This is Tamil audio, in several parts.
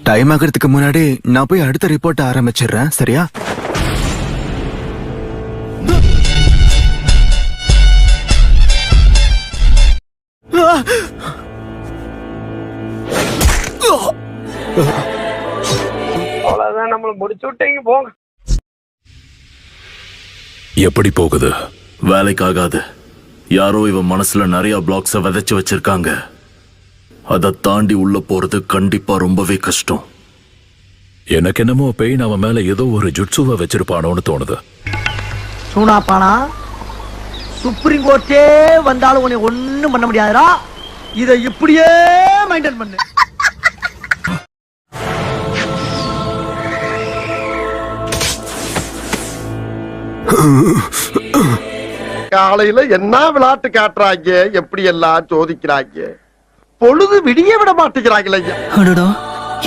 டைம் ஆகிறதுக்கு முன்னாடி நான் போய் அடுத்த ரிப்போர்ட் ஆரம்பிச்சிடுறேன், சரியா? அவ்வளவுதான், நம்மள முடிச்சு விட்டீங்க போங்க. எப்படி போகுது? வேலைக்காகாது. யாரோ இவன் மனசுல நிறைய பிளாக்ஸ விதைச்சு வச்சிருக்காங்க. அதை தாண்டி உள்ள போறது கண்டிப்பா ரொம்பவே கஷ்டம். எனக்கு என்னமோ பெயின் அவன் மேல ஏதோ ஒரு ஜுட்சுவ வச்சிருப்பானோன்னு தோணுது. சூனாப்பானா, சுப்ரீம் கோர்ட்டே வந்தாலும் உன்னை ஒண்ணும் பண்ண முடியாதுடா. இதை இப்படியே மெயின்டைன் பண்ணு. காலையில என்ன விளையாட்டு காட்டுறாங்க, எப்படி எல்லாம் சோதிக்கிறாங்க. பொழுது விடிய விட மாட்டேங்கிறாங்களே. அடடா,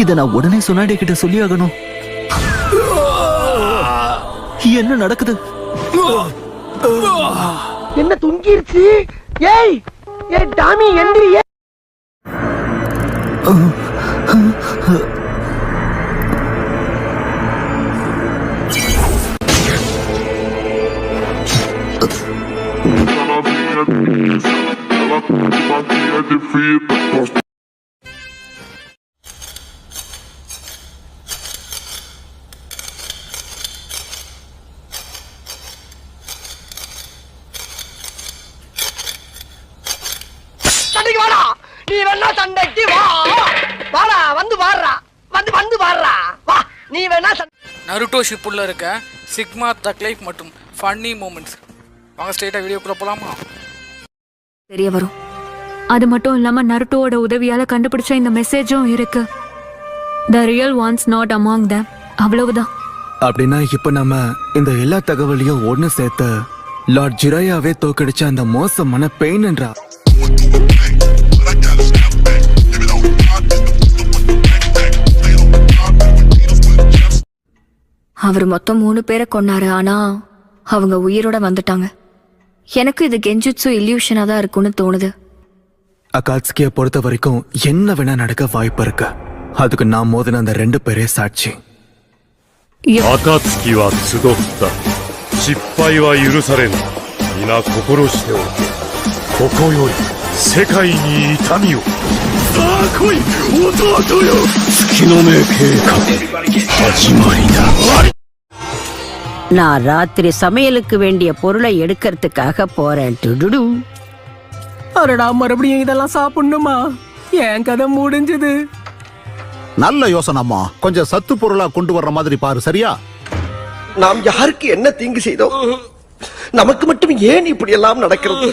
இத நான் உடனே சொன்னாடி கிட்ட சொல்லி ஆகணும். என்ன நடக்குது? என்ன துங்கிருச்சு? ஏய் ஏய் டாமி, எந்திரியே. நீ வேணா சண்டைக்கு வா. வாடா, வந்து வாடுறா, வந்து வாடுறா, வா. நீ வேணா நருட்டோ ஷிப்புள்ள இருக்க சிக்மா தக் லைஃப் மற்றும் ஃபன்னி மூமெண்ட்ஸ். வாங்க ஸ்ட்ரெயிட்டா வீடியோக்குள்ள போலாமா? தெரிய வரும். அது மட்டும் இல்லாம நருட்டோட உதவியால கண்டுபிடிச்ச இந்த மெசேஜும் இருக்கு. The real ones not among them. அவ்வளவுதான். அப்படின்னா இப்ப நம்ம இந்த எல்லா தகவலையும் ஒண்ணு சேர்த்து லார்ட் ஜிராயாவே தோக்கடிச்ச அந்த மோசமான பெயின் என்றா. அவர் மொத்தம் 3 பேரை கொன்னாரு. ஆனா அவங்க உயிரோட வந்துட்டாங்க. எனக்கு இது கெஞ்சுட்சு இல்யூஷனா தான் இருக்கும்னு தோணுது. அகாட்ஸ்கிய பொறுத்த வரைக்கும் என்ன வேணா நடக்க வாய்ப்பு இருக்கு. அதுக்கு நான் மோதின அந்த 2 பேரே சாட்சி. 暁は集った。失敗は許されぬ。皆心しておけ。ここより世界に痛みを。さあ来い、弟よ。月の目計画始まりだ。நான் ராத்திரி சமையலுக்கு வேண்டிய பொருளை எடுக்கிறதுக்காக போறேன். டுடுடு. அடடா, மறுபடியும் இதெல்லாம் சாப்பிடணுமா? என் கதை முடிஞ்சது. நல்ல யோசனைமா. கொஞ்சம் சத்து பொருளா கொண்டு வர்ற மாதிரி பாரு, சரியா? நாம் யாருக்கு என்ன தீங்கு செய்தோம்? நமக்கு மட்டும் ஏன் இப்படி எல்லாம் நடக்கிறது?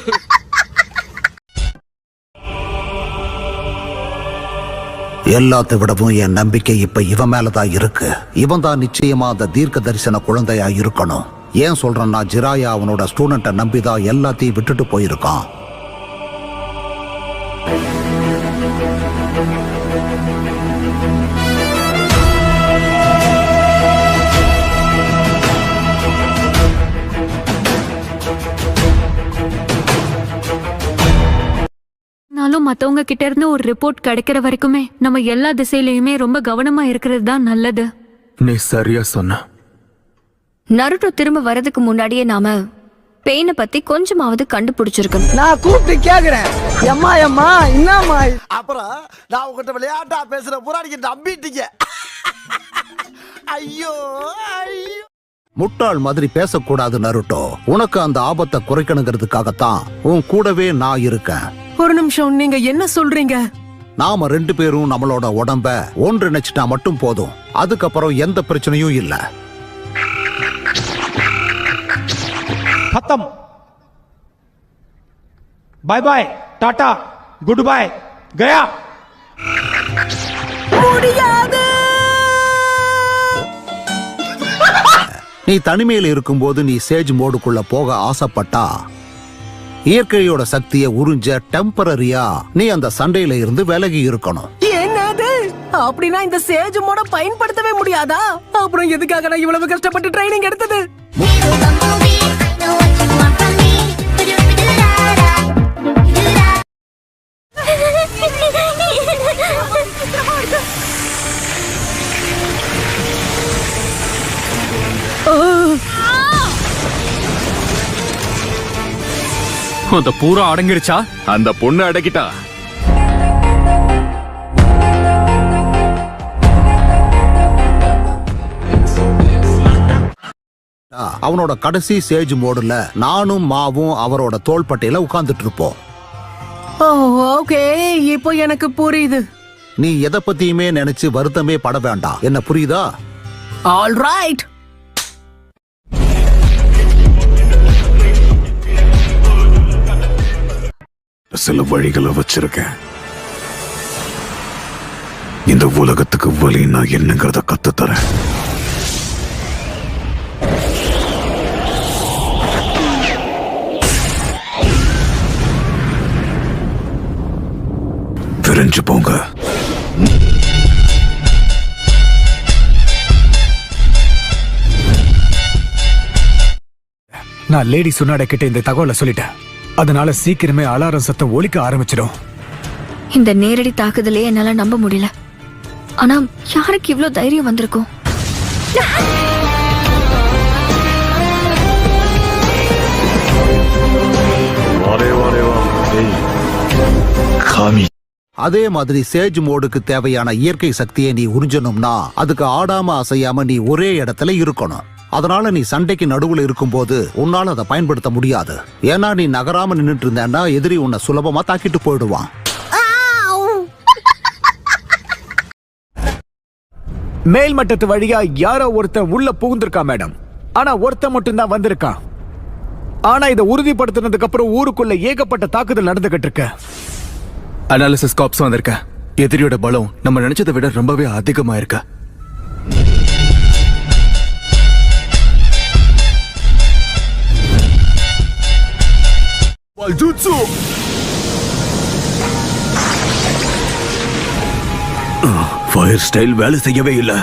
எல்லாத்தை விடவும் என் நம்பிக்கை இப்ப இவன் மேலதான் இருக்கு. இவன் தான் நிச்சயமா அந்த தீர்க்க தரிசன குழந்தையா இருக்கணும். ஏன் சொல்றேன்னா, ஜிராயா அவனோட ஸ்டூடெண்ட்டை நம்பிதான் எல்லாத்தையும் விட்டுட்டு போயிருக்கான். மத்தவங்க கிட்ட இருந்து ஒரு ரிப்போர்ட் கிடைக்கிற வரைக்குமே நம்ம எல்லா திசையிலயுமே ரொம்ப கவனமா இருக்கிறது தான் நல்லது. நீ சரியா சொன்ன. நருட்டோ திரும்ப வரதுக்கு முன்னாடியே நாம பெயினை பத்தி கொஞ்சமாவது கண்டுபிடிச்சிருக்கணும். நான் கூப்பிட்டு கேக்குறேன், எம்மா எம்மா என்னம்மா? அப்புறம் நான் உங்ககிட்ட விளையாட்டா பேசுற புறாடிக்கு நம்பிட்டீங்க. ஐயோ ஐயோ. முட்டாள் மாதிரி பேசக்கூடாது நருட்டோ. உனக்கு அந்த ஆபத்தை குறைக்கணுங்கிறதுக்காகத்தான் உன் கூடவே நான் இருக்கேன். ஒரு நிமிஷம், நீங்க என்ன சொல்றீங்க? நாம 2 பேரும் நம்மளோட உடம்ப ஒன்றிணைச்சிட்டா மட்டும் போதும். அதுக்கப்புறம் எந்த பிரச்சனையும் இல்ல. खत्म. Bye bye, tata, goodbye, गया. முடியாது. நீ தனிமையில் இருக்கும்போது நீ சேஜ் மோடுக்குள்ள போக ஆசைப்பட்டா இயற்கையோட சக்தியை உறிஞ்ச டெம்பரரியா நீ அந்த சண்டையில இருந்து விலகி இருக்கணும். என்னது? அப்படின்னா இந்த சேஜ் மோட பயன்படுத்தவே முடியாதா? அப்புறம் எதுக்காக நான் இவ்வளவு கஷ்டப்பட்டு ட்ரைனிங் எடுத்தது? அந்த பூரா அடங்கிருச்சா? அந்த பொண்ணு அடக்கிட்டா. அவனோட கடைசி சேஜ் மோடுல நானும் மாவும் அவரோட தோள்பட்டையில உட்கார்ந்துட்டு இருப்போம். ஓகே, இப்போ எனக்கு புரியுது. நீ எதை பத்தியுமே நினைச்சு வருத்தமே பட வேண்டாம். என்ன புரியுதா? All right. சில வழிகளை வச்சிருக்கேன். இந்த உலகத்துக்கு வழின்னா என்னங்கிறத கத்து தரேன். விரைஞ்சு போங்க. நான் லேடி சுனாட கிட்ட இந்த தகவலை சொல்லிட்டேன். அதனால சீக்கிரமே அலாரம் சத்தம் ஒலிக்க ஆரம்பிச்சிடும். இந்த நேரடி தாக்குதலே என்னால நம்ப முடியல. ஆனா யாருக்கு இவ்ளோ தைரியம் வந்திருக்கும்? அதே மாதிரி சேஜ் மோடுக்கு தேவையான இயற்கை சக்தியை நீ உறிஞ்சணும்னா அதுக்கு ஆடாம அசையாம நீ ஒரே இடத்துல இருக்கணும். அதனால நீ சண்டைக்கு நடுவுல இருக்கும்போது உன்னால அதை பயன்படுத்த முடியாது. ஏன்னா நீ நகராம நின்னுட்டு இருந்தேன்னா எதிரி உன்னை சுலபமா தாக்கிட்டு போயிடுவான். மேல் மட்டத்து வழியா யாரோ ஒருத்தன் உள்ள புகுந்திருக்கா மேடம். ஆனா ஒருத்தன் மட்டும்தான் வந்திருக்கான். ஆனா இதை உறுதிப்படுத்தினதுக்கு அப்புறம் ஊருக்குள்ள ஏகப்பட்ட தாக்குதல் நடந்துகிட்டு இருக்கு. அனாலிசிஸ் காப்ஸ் வந்திருக்க. எதிரியோட பலம் நம்ம நினைச்சதை விட ரொம்பவே அதிகமா இருக்கு. ஃபயர் ஸ்டைல் வேலை செய்யவே இல்லை.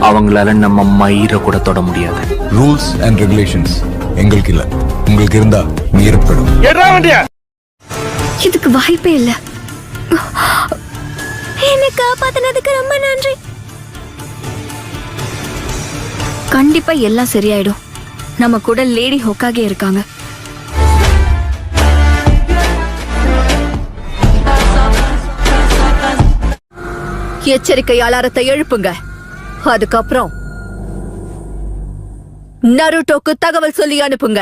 அவங்களால நம்ம மயிரை கூட தொட முடியாது. ரூல்ஸ் அண்ட் ரெகுலேஷன்ஸ் எங்களுக்கு இல்ல, உங்களுக்கு இருந்தா மீறப்படும். இதுக்கு வாய்ப்பே இல்ல. என்னை காப்பாத்தினதுக்கு ரொம்ப நன்றி. கண்டிப்பா எல்லாம் சரியாயிடும். நம்ம கூட லேடி ஹொக்காகே இருக்காங்க. எச்சரிக்கை அலாரத்தை எழுப்புங்க. அதுக்கப்புறம் நருட்டோக்கு தகவல் சொல்லி அனுப்புங்க.